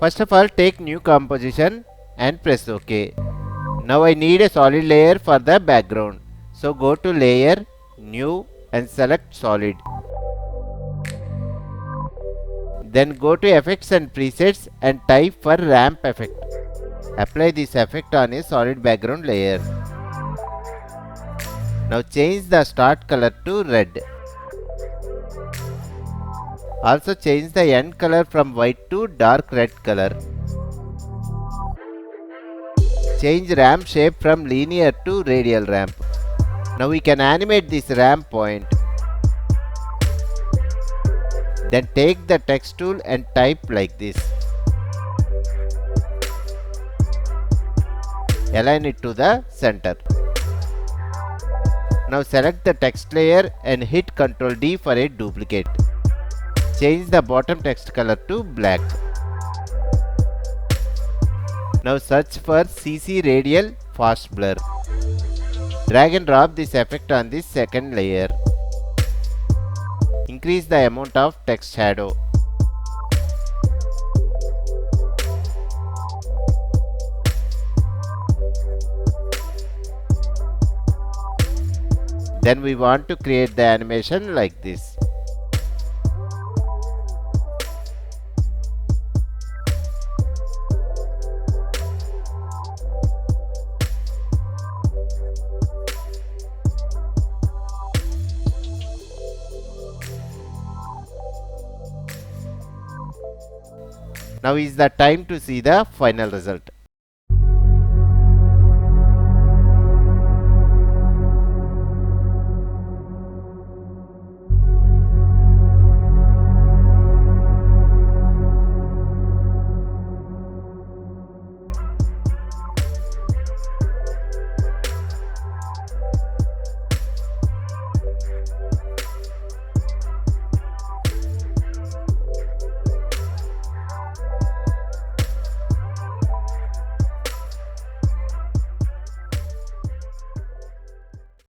First of all, take new composition and press OK. Now I need a solid layer for the background. So go to layer, new and select solid. Then go to effects and presets and type for ramp effect. Apply this effect on a solid background layer. Now change the start color to red. Also change the end color from white to dark red color. Change ramp shape from linear to radial ramp. Now we can animate this ramp point. Then take the text tool and type like this. Align it to the center. Now select the text layer and hit Ctrl D for a duplicate. Change the bottom text color to black. Now search for CC Radial Fast Blur. Drag and drop this effect on this second layer. Increase the amount of text shadow. Then we want to create the animation like this. Now is the time to see the final result.